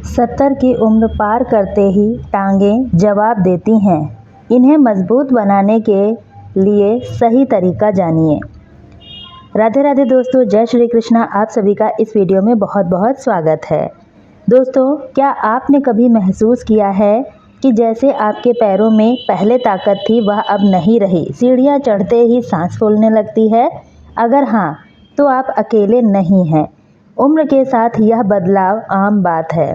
70 की उम्र पार करते ही टांगें जवाब देती हैं। इन्हें मजबूत बनाने के लिए सही तरीका जानिए। राधे राधे दोस्तों, जय श्री कृष्णा। आप सभी का इस वीडियो में बहुत बहुत स्वागत है। दोस्तों, क्या आपने कभी महसूस किया है कि जैसे आपके पैरों में पहले ताकत थी वह अब नहीं रही? सीढ़ियाँ चढ़ते ही सांस फूलने लगती है। अगर हाँ, तो आप अकेले नहीं हैं। उम्र के साथ यह बदलाव आम बात है।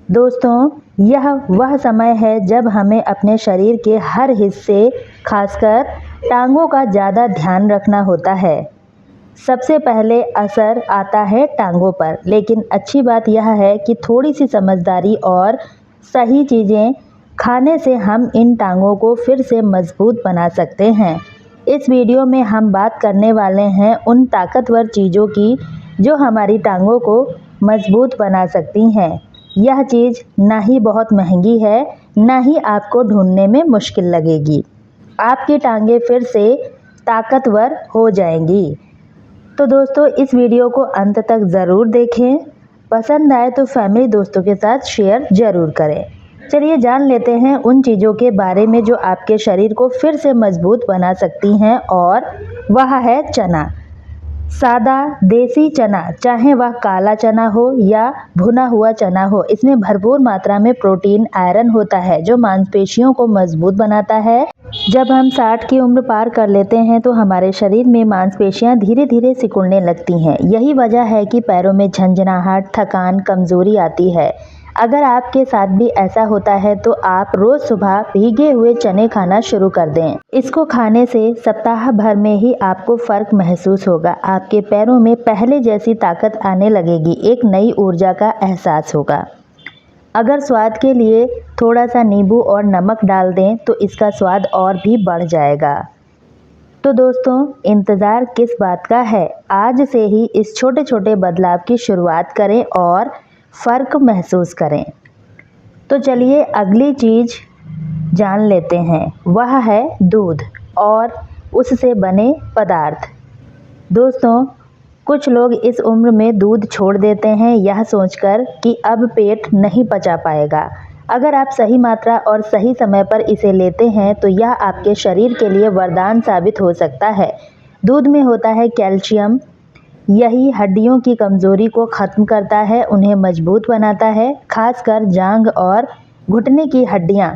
दोस्तों, यह वह समय है जब हमें अपने शरीर के हर हिस्से, खासकर टांगों का ज़्यादा ध्यान रखना होता है। सबसे पहले असर आता है टांगों पर, लेकिन अच्छी बात यह है कि थोड़ी सी समझदारी और सही चीज़ें खाने से हम इन टांगों को फिर से मजबूत बना सकते हैं। इस वीडियो में हम बात करने वाले हैं उन ताकतवर चीज़ों की जो हमारी टांगों को मजबूत बना सकती हैं। यह चीज़ ना ही बहुत महंगी है, ना ही आपको ढूंढने में मुश्किल लगेगी। आपकी टांगें फिर से ताकतवर हो जाएंगी। तो दोस्तों, इस वीडियो को अंत तक ज़रूर देखें। पसंद आए तो फैमिली दोस्तों के साथ शेयर ज़रूर करें। चलिए जान लेते हैं उन चीज़ों के बारे में जो आपके शरीर को फिर से मजबूत बना सकती हैं, और वह है चना। सादा देसी चना, चाहे वह काला चना हो या भुना हुआ चना हो, इसमें भरपूर मात्रा में प्रोटीन, आयरन होता है जो मांसपेशियों को मजबूत बनाता है। जब हम 60 की उम्र पार कर लेते हैं तो हमारे शरीर में मांसपेशियां धीरे धीरे सिकुड़ने लगती हैं। यही वजह है कि पैरों में झंझनाहट, थकान, कमजोरी आती है। अगर आपके साथ भी ऐसा होता है तो आप रोज सुबह भीगे हुए चने खाना शुरू कर दें। इसको खाने से सप्ताह भर में ही आपको फर्क महसूस होगा। आपके पैरों में पहले जैसी ताकत आने लगेगी, एक नई ऊर्जा का एहसास होगा। अगर स्वाद के लिए थोड़ा सा नींबू और नमक डाल दें तो इसका स्वाद और भी बढ़ जाएगा। तो दोस्तों, इंतज़ार किस बात का है? आज से ही इस छोटे छोटे बदलाव की शुरुआत करें और फ़र्क महसूस करें। तो चलिए अगली चीज़ जान लेते हैं, वह है दूध और उससे बने पदार्थ। दोस्तों, कुछ लोग इस उम्र में दूध छोड़ देते हैं यह सोचकर कि अब पेट नहीं पचा पाएगा। अगर आप सही मात्रा और सही समय पर इसे लेते हैं तो यह आपके शरीर के लिए वरदान साबित हो सकता है। दूध में होता है कैल्शियम। यही हड्डियों की कमज़ोरी को ख़त्म करता है, उन्हें मजबूत बनाता है। खासकर जांघ और घुटने की हड्डियां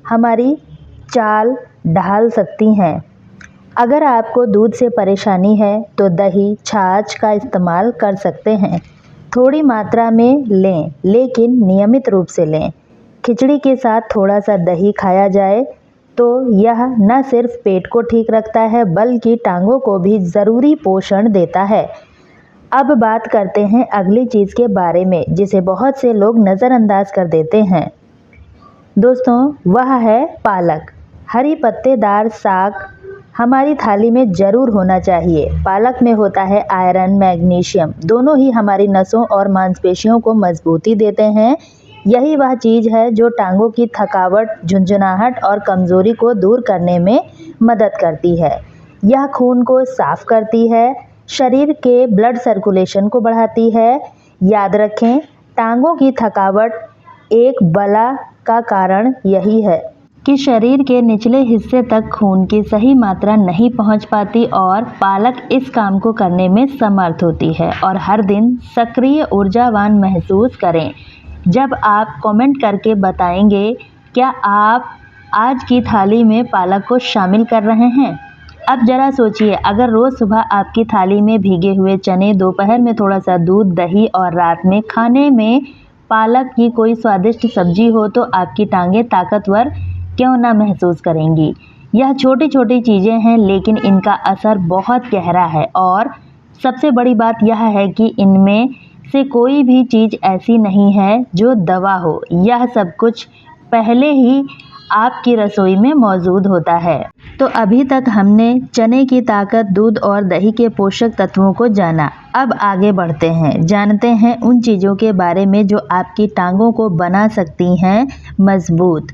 हमारी चाल ढाल सकती हैं। अगर आपको दूध से परेशानी है तो दही, छाछ का इस्तेमाल कर सकते हैं। थोड़ी मात्रा में लें, लेकिन नियमित रूप से लें। खिचड़ी के साथ थोड़ा सा दही खाया जाए तो यह न सिर्फ पेट को ठीक रखता है बल्कि टांगों को भी ज़रूरी पोषण देता है। अब बात करते हैं अगली चीज़ के बारे में जिसे बहुत से लोग नज़रअंदाज कर देते हैं। दोस्तों, वह है पालक। हरी पत्तेदार साग हमारी थाली में ज़रूर होना चाहिए। पालक में होता है आयरन, मैग्नीशियम, दोनों ही हमारी नसों और मांसपेशियों को मजबूती देते हैं। यही वह चीज़ है जो टांगों की थकावट, झुंझुनाहट और कमज़ोरी को दूर करने में मदद करती है। यह खून को साफ करती है, शरीर के ब्लड सर्कुलेशन को बढ़ाती है। याद रखें, टांगों की थकावट एक बला का कारण यही है कि शरीर के निचले हिस्से तक खून की सही मात्रा नहीं पहुंच पाती, और पालक इस काम को करने में समर्थ होती है। और हर दिन सक्रिय, ऊर्जावान महसूस करें। जब आप कमेंट करके बताएंगे क्या आप आज की थाली में पालक को शामिल कर रहे हैं। अब ज़रा सोचिए, अगर रोज़ सुबह आपकी थाली में भीगे हुए चने, दोपहर में थोड़ा सा दूध, दही और रात में खाने में पालक की कोई स्वादिष्ट सब्जी हो तो आपकी टांगें ताकतवर क्यों ना महसूस करेंगी। यह छोटी छोटी चीज़ें हैं लेकिन इनका असर बहुत गहरा है, और सबसे बड़ी बात यह है कि इनमें से कोई भी चीज़ ऐसी नहीं है जो दवा हो। यह सब कुछ पहले ही आपकी रसोई में मौजूद होता है। तो अभी तक हमने चने की ताकत, दूध और दही के पोषक तत्वों को जाना। अब आगे बढ़ते हैं, जानते हैं उन चीज़ों के बारे में जो आपकी टांगों को बना सकती हैं मजबूत।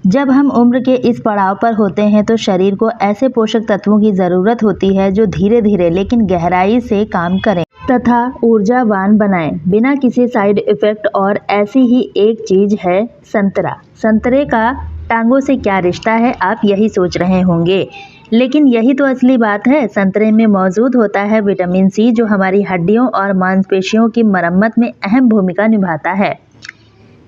जब हम उम्र के इस पड़ाव पर होते हैं तो शरीर को ऐसे पोषक तत्वों की ज़रूरत होती है जो धीरे धीरे लेकिन गहराई से काम करें तथा ऊर्जावान बनाएं बिना किसी साइड इफ़ेक्ट। और ऐसी ही एक चीज़ है संतरा। संतरे का टांगों से क्या रिश्ता है, आप यही सोच रहे होंगे, लेकिन यही तो असली बात है। संतरे में मौजूद होता है विटामिन सी, जो हमारी हड्डियों और मांसपेशियों की मरम्मत में अहम भूमिका निभाता है।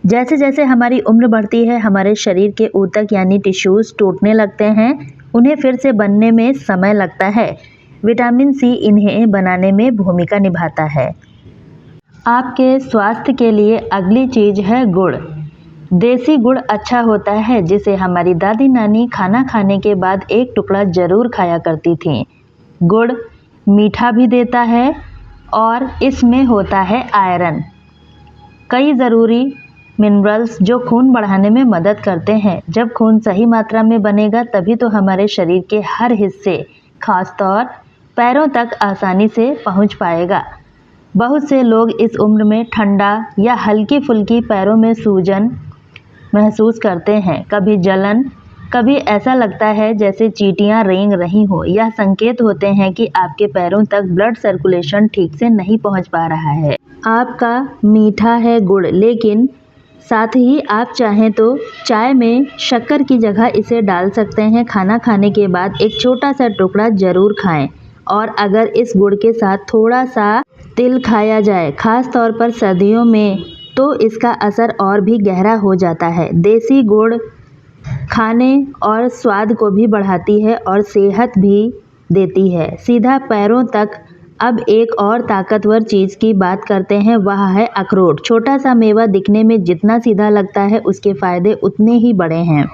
जैसे जैसे हमारी उम्र बढ़ती है, हमारे शरीर के ऊतक यानी टिश्यूज़ टूटने लगते हैं, उन्हें फिर से बनने में समय लगता है। विटामिन सी इन्हें बनाने में भूमिका निभाता है। आपके स्वास्थ्य के लिए अगली चीज़ है गुड़। देसी गुड़ अच्छा होता है, जिसे हमारी दादी नानी खाना खाने के बाद एक टुकड़ा ज़रूर खाया करती थीं। गुड़ मीठा भी देता है और इसमें होता है आयरन, कई ज़रूरी मिनरल्स जो खून बढ़ाने में मदद करते हैं। जब खून सही मात्रा में बनेगा तभी तो हमारे शरीर के हर हिस्से, खासतौर पैरों तक आसानी से पहुंच पाएगा। बहुत से लोग इस उम्र में ठंडा या हल्की फुल्की पैरों में सूजन महसूस करते हैं, कभी जलन, कभी ऐसा लगता है जैसे चींटियां रेंग रही हो। यह संकेत होते हैं कि आपके पैरों तक ब्लड सर्कुलेशन ठीक से नहीं पहुंच पा रहा है। आपका मीठा है गुड़, लेकिन साथ ही आप चाहें तो चाय में शक्कर की जगह इसे डाल सकते हैं। खाना खाने के बाद एक छोटा सा टुकड़ा ज़रूर खाएं। और अगर इस गुड़ के साथ थोड़ा सा तिल खाया जाए, खास तौर पर सर्दियों में, तो इसका असर और भी गहरा हो जाता है। देसी गुड़ खाने और स्वाद को भी बढ़ाती है और सेहत भी देती है सीधा पैरों तक। अब एक और ताकतवर चीज़ की बात करते हैं, वह है अखरोट। छोटा सा मेवा दिखने में जितना सीधा लगता है, उसके फ़ायदे उतने ही बड़े हैं।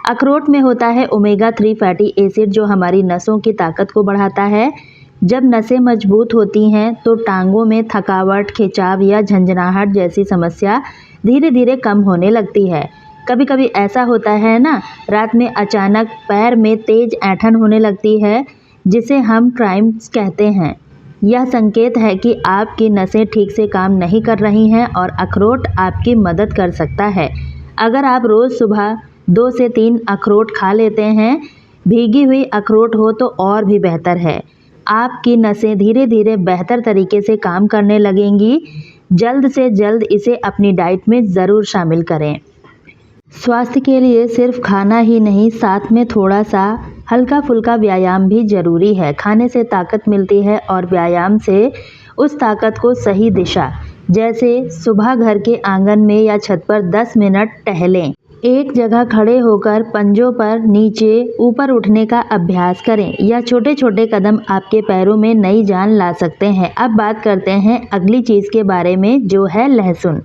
अखरोट में होता है ओमेगा 3 फैटी एसिड, जो हमारी नसों की ताकत को बढ़ाता है। जब नसें मजबूत होती हैं तो टांगों में थकावट, खिंचाव या झंझनाहट जैसी समस्या धीरे धीरे कम होने लगती है। कभी कभी ऐसा होता है ना, रात में अचानक पैर में तेज ऐंठन होने लगती है, जिसे हम क्राइम्स कहते हैं। यह संकेत है कि आपकी नसें ठीक से काम नहीं कर रही हैं और अखरोट आपकी मदद कर सकता है। अगर आप रोज़ सुबह 2 से 3 अखरोट खा लेते हैं, भीगी हुई अखरोट हो तो और भी बेहतर है। आपकी नसें धीरे धीरे बेहतर तरीके से काम करने लगेंगी। जल्द से जल्द इसे अपनी डाइट में ज़रूर शामिल करें। स्वास्थ्य के लिए सिर्फ खाना ही नहीं, साथ में थोड़ा सा हल्का फुल्का व्यायाम भी ज़रूरी है। खाने से ताकत मिलती है और व्यायाम से उस ताकत को सही दिशा, जैसे सुबह घर के आंगन में या छत पर 10 मिनट टहलें। एक जगह खड़े होकर पंजों पर नीचे ऊपर उठने का अभ्यास करें। यह छोटे छोटे कदम आपके पैरों में नई जान ला सकते हैं। अब बात करते हैं अगली चीज़ के बारे में, जो है लहसुन।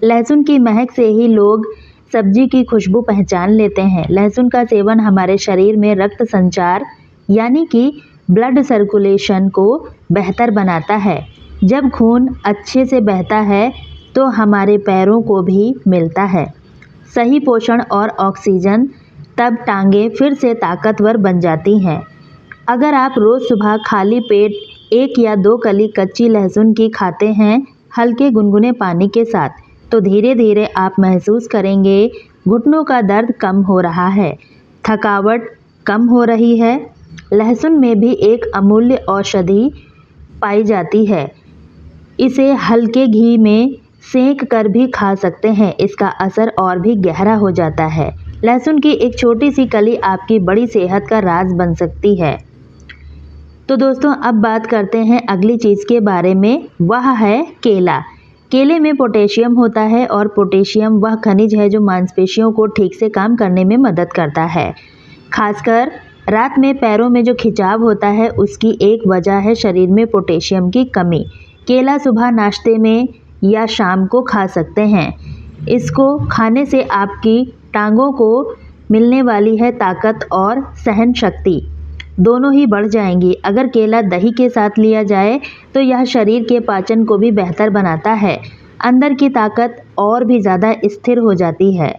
लहसुन की महक से ही लोग सब्जी की खुशबू पहचान लेते हैं। लहसुन का सेवन हमारे शरीर में रक्त संचार यानी कि ब्लड सर्कुलेशन को बेहतर बनाता है। जब खून अच्छे से बहता है तो हमारे पैरों को भी मिलता है सही पोषण और ऑक्सीजन, तब टांगें फिर से ताकतवर बन जाती हैं। अगर आप रोज़ सुबह खाली पेट 1 या 2 कली कच्ची लहसुन की खाते हैं, हल्के गुनगुने पानी के साथ, तो धीरे धीरे आप महसूस करेंगे घुटनों का दर्द कम हो रहा है, थकावट कम हो रही है। लहसुन में भी एक अमूल्य औषधि पाई जाती है। इसे हल्के घी में सेंक कर भी खा सकते हैं, इसका असर और भी गहरा हो जाता है। लहसुन की एक छोटी सी कली आपकी बड़ी सेहत का राज बन सकती है। तो दोस्तों, अब बात करते हैं अगली चीज़ के बारे में, वह है केला। केले में पोटेशियम होता है और पोटेशियम वह खनिज है जो मांसपेशियों को ठीक से काम करने में मदद करता है। खासकर रात में पैरों में जो खिंचाव होता है, उसकी एक वजह है शरीर में पोटेशियम की कमी। केला सुबह नाश्ते में या शाम को खा सकते हैं। इसको खाने से आपकी टांगों को मिलने वाली है ताकत और सहन शक्ति, दोनों ही बढ़ जाएंगी। अगर केला दही के साथ लिया जाए तो यह शरीर के पाचन को भी बेहतर बनाता है, अंदर की ताकत और भी ज़्यादा स्थिर हो जाती है।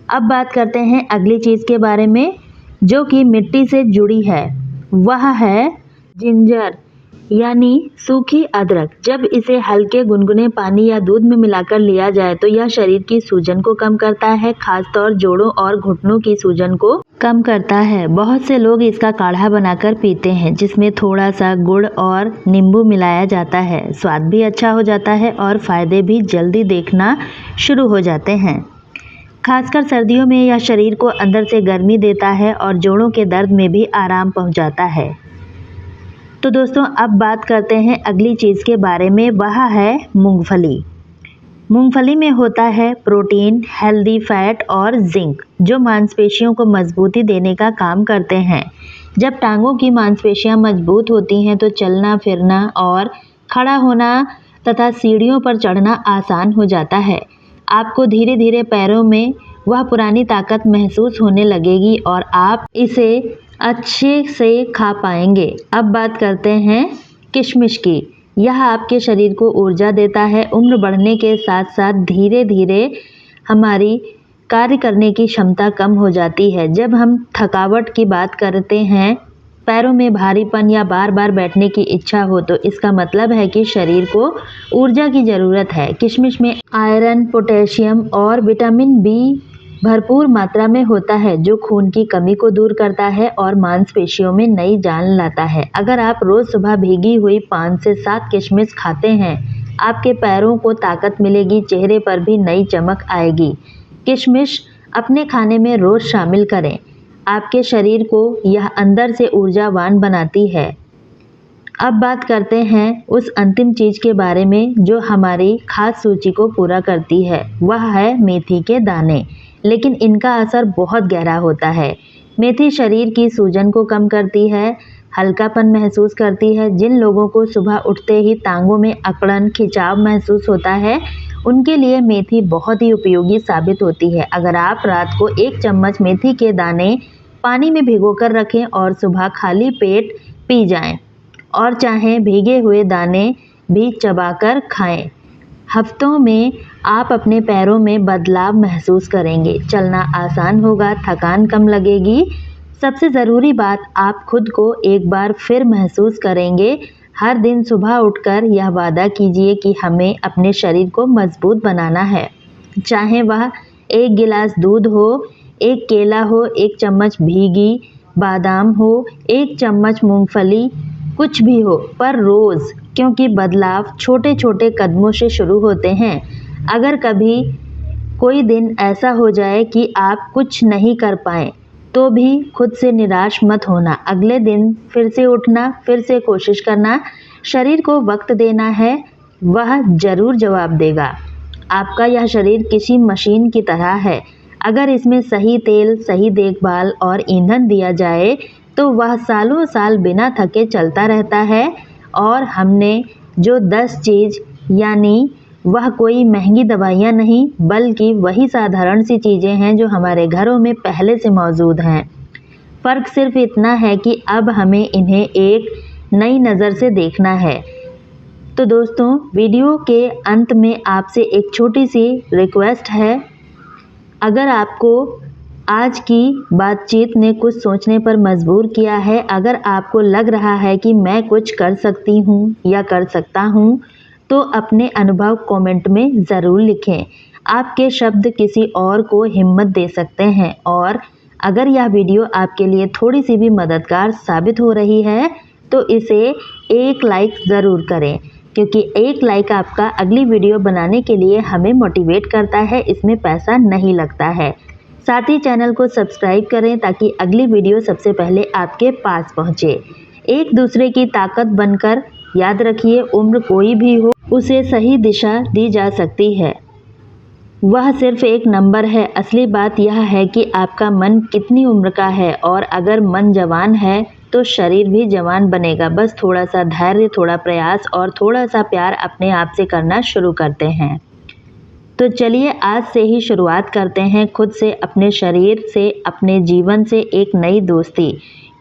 अब बात करते हैं अगली चीज़ के बारे में, जो कि मिट्टी से जुड़ी है, वह है जिंजर। यानी सूखी अदरक। जब इसे हल्के गुनगुने पानी या दूध में मिलाकर लिया जाए तो यह शरीर की सूजन को कम करता है, खासतौर जोड़ों और घुटनों की सूजन को कम करता है। बहुत से लोग इसका काढ़ा बनाकर पीते हैं, जिसमें थोड़ा सा गुड़ और नींबू मिलाया जाता है। स्वाद भी अच्छा हो जाता है और फायदे भी जल्दी देखना शुरू हो जाते हैं। खासकर सर्दियों में यह शरीर को अंदर से गर्मी देता है और जोड़ों के दर्द में भी आराम पहुंचाता है। तो दोस्तों, अब बात करते हैं अगली चीज़ के बारे में, वह है मूंगफली। मूंगफली में होता है प्रोटीन, हेल्दी फैट और जिंक, जो मांसपेशियों को मजबूती देने का काम करते हैं। जब टांगों की मांसपेशियां मजबूत होती हैं तो चलना फिरना और खड़ा होना तथा सीढ़ियों पर चढ़ना आसान हो जाता है। आपको धीरे धीरे पैरों में वह पुरानी ताकत महसूस होने लगेगी और आप इसे अच्छे से खा पाएंगे। अब बात करते हैं किशमिश की। यह आपके शरीर को ऊर्जा देता है। उम्र बढ़ने के साथ साथ धीरे धीरे हमारी कार्य करने की क्षमता कम हो जाती है। जब हम थकावट की बात करते हैं, पैरों में भारीपन या बार बार बैठने की इच्छा हो, तो इसका मतलब है कि शरीर को ऊर्जा की ज़रूरत है। किशमिश में आयरन, पोटेशियम और विटामिन बी भरपूर मात्रा में होता है, जो खून की कमी को दूर करता है और मांसपेशियों में नई जान लाता है। अगर आप रोज़ सुबह भीगी हुई 5 से 7 किशमिश खाते हैं, आपके पैरों को ताकत मिलेगी, चेहरे पर भी नई चमक आएगी। किशमिश अपने खाने में रोज़ शामिल करें। आपके शरीर को यह अंदर से ऊर्जावान बनाती है। अब बात करते हैं उस अंतिम चीज़ के बारे में जो हमारी खाद्य सूची को पूरा करती है, वह है मेथी के दाने। लेकिन इनका असर बहुत गहरा होता है। मेथी शरीर की सूजन को कम करती है, हल्कापन महसूस करती है। जिन लोगों को सुबह उठते ही टांगों में अकड़न, खिंचाव महसूस होता है, उनके लिए मेथी बहुत ही उपयोगी साबित होती है। अगर आप रात को 1 चम्मच मेथी के दाने पानी में भिगोकर रखें और सुबह खाली पेट पी जाएं, और चाहे भीगे हुए दाने भी चबाकर खाएं, हफ्तों में आप अपने पैरों में बदलाव महसूस करेंगे। चलना आसान होगा, थकान कम लगेगी। सबसे ज़रूरी बात, आप खुद को एक बार फिर महसूस करेंगे। हर दिन सुबह उठकर यह वादा कीजिए कि हमें अपने शरीर को मजबूत बनाना है। चाहे वह 1 गिलास दूध हो, 1 केला हो, 1 चम्मच भीगी बादाम हो, 1 चम्मच मूंगफली, कुछ भी हो, पर रोज़, क्योंकि बदलाव छोटे छोटे कदमों से शुरू होते हैं। अगर कभी कोई दिन ऐसा हो जाए कि आप कुछ नहीं कर पाएँ, तो भी खुद से निराश मत होना। अगले दिन फिर से उठना, फिर से कोशिश करना। शरीर को वक्त देना है, वह ज़रूर जवाब देगा। आपका यह शरीर किसी मशीन की तरह है। अगर इसमें सही तेल, सही देखभाल और ईंधन दिया जाए तो वह सालों साल बिना थके चलता रहता है। और हमने जो 10 चीज़, यानी वह कोई महंगी दवाइयाँ नहीं, बल्कि वही साधारण सी चीज़ें हैं जो हमारे घरों में पहले से मौजूद हैं। फ़र्क सिर्फ इतना है कि अब हमें इन्हें एक नई नज़र से देखना है। तो दोस्तों, वीडियो के अंत में आपसे एक छोटी सी रिक्वेस्ट है। अगर आपको आज की बातचीत ने कुछ सोचने पर मजबूर किया है, अगर आपको लग रहा है कि मैं कुछ कर सकती हूँ या कर सकता हूँ, तो अपने अनुभव कमेंट में ज़रूर लिखें। आपके शब्द किसी और को हिम्मत दे सकते हैं। और अगर यह वीडियो आपके लिए थोड़ी सी भी मददगार साबित हो रही है, तो इसे एक लाइक ज़रूर करें, क्योंकि एक लाइक आपका अगली वीडियो बनाने के लिए हमें मोटिवेट करता है। इसमें पैसा नहीं लगता है। साथ ही चैनल को सब्सक्राइब करें ताकि अगली वीडियो सबसे पहले आपके पास पहुंचे। एक दूसरे की ताकत बनकर, याद रखिए, उम्र कोई भी हो, उसे सही दिशा दी जा सकती है। वह सिर्फ एक नंबर है। असली बात यह है कि आपका मन कितनी उम्र का है, और अगर मन जवान है तो शरीर भी जवान बनेगा। बस थोड़ा सा धैर्य, थोड़ा प्रयास और थोड़ा सा प्यार अपने आप से करना शुरू करते हैं। तो चलिए आज से ही शुरुआत करते हैं खुद से, अपने शरीर से, अपने जीवन से एक नई दोस्ती,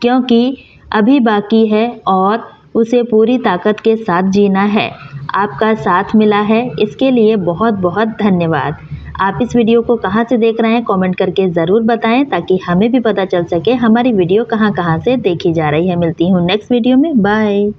क्योंकि अभी बाकी है और उसे पूरी ताकत के साथ जीना है। आपका साथ मिला है, इसके लिए बहुत बहुत धन्यवाद। आप इस वीडियो को कहाँ से देख रहे हैं कमेंट करके ज़रूर बताएं, ताकि हमें भी पता चल सके हमारी वीडियो कहाँ कहाँ से देखी जा रही है। मिलती हूँ नेक्स्ट वीडियो में। बाय।